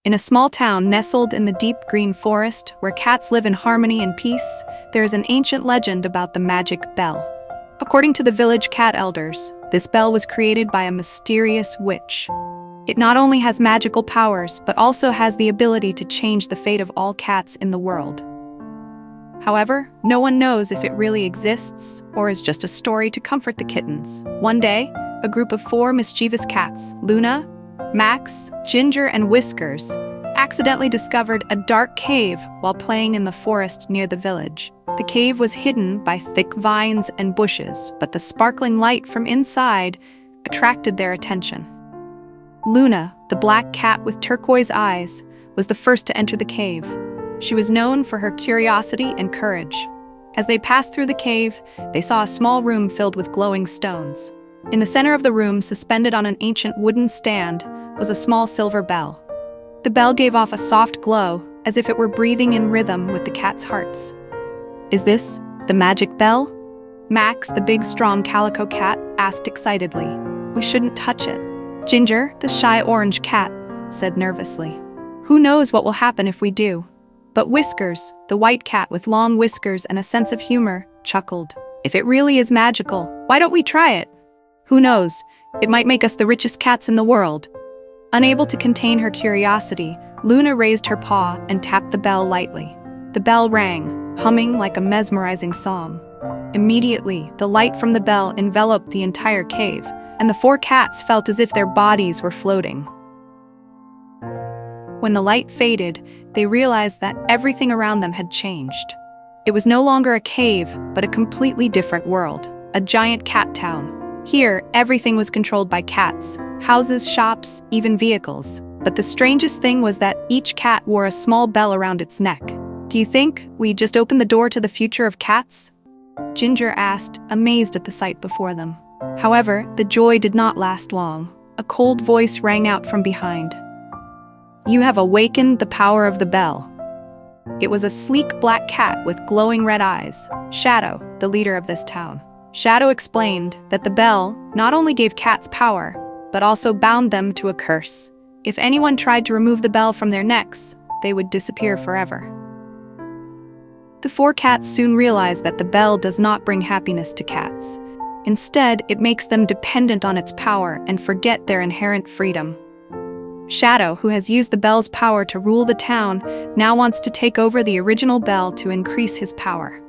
In a small town nestled in the deep green forest, where cats live in harmony and peace, there is an ancient legend about the magic bell. According to the village cat elders, this bell was created by a mysterious witch. It not only has magical powers, but also has the ability to change the fate of all cats in the world. However, no one knows if it really exists or is just a story to comfort the kittens. One day, a group of 4 mischievous cats, Luna, Max, Ginger, and Whiskers, accidentally discovered a dark cave while playing in the forest near the village. The cave was hidden by thick vines and bushes, but the sparkling light from inside attracted their attention. Luna, the black cat with turquoise eyes, was the first to enter the cave. She was known for her curiosity and courage. As they passed through the cave, they saw a small room filled with glowing stones. In the center of the room, suspended on an ancient wooden stand, was a small silver bell. The bell gave off a soft glow, as if it were breathing in rhythm with the cats' hearts. "Is this the magic bell?" Max, the big, strong calico cat, asked excitedly. "We shouldn't touch it." Ginger, the shy orange cat, said nervously. "Who knows what will happen if we do?" But Whiskers, the white cat with long whiskers and a sense of humor, chuckled. "If it really is magical, why don't we try it? Who knows, it might make us the richest cats in the world." Unable to contain her curiosity, Luna raised her paw and tapped the bell lightly. The bell rang, humming like a mesmerizing song. Immediately, the light from the bell enveloped the entire cave, and the 4 cats felt as if their bodies were floating. When the light faded, they realized that everything around them had changed. It was no longer a cave, but a completely different world, a giant cat town. Here, everything was controlled by cats, houses, shops, even vehicles. But the strangest thing was that each cat wore a small bell around its neck. "Do you think we just opened the door to the future of cats?" Ginger asked, amazed at the sight before them. However, the joy did not last long. A cold voice rang out from behind. "You have awakened the power of the bell." It was a sleek black cat with glowing red eyes, Shadow, the leader of this town. Shadow explained that the bell not only gave cats power, but also bound them to a curse. If anyone tried to remove the bell from their necks, they would disappear forever. The 4 cats soon realized that the bell does not bring happiness to cats. Instead, it makes them dependent on its power and forget their inherent freedom. Shadow, who has used the bell's power to rule the town, now wants to take over the original bell to increase his power.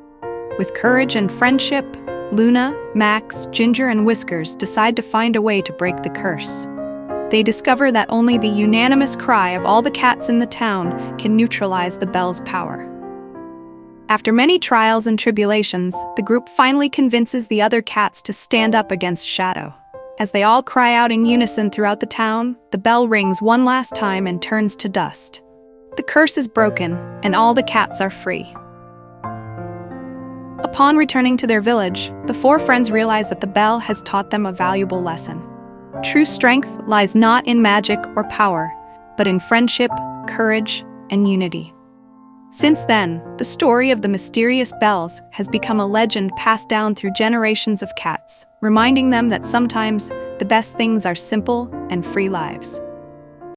With courage and friendship, Luna, Max, Ginger, and Whiskers decide to find a way to break the curse. They discover that only the unanimous cry of all the cats in the town can neutralize the bell's power. After many trials and tribulations, the group finally convinces the other cats to stand up against Shadow. As they all cry out in unison throughout the town, the bell rings one last time and turns to dust. The curse is broken, and all the cats are free. Upon returning to their village, the 4 friends realize that the bell has taught them a valuable lesson. True strength lies not in magic or power, but in friendship, courage, and unity. Since then, the story of the mysterious bells has become a legend passed down through generations of cats, reminding them that sometimes the best things are simple and free lives.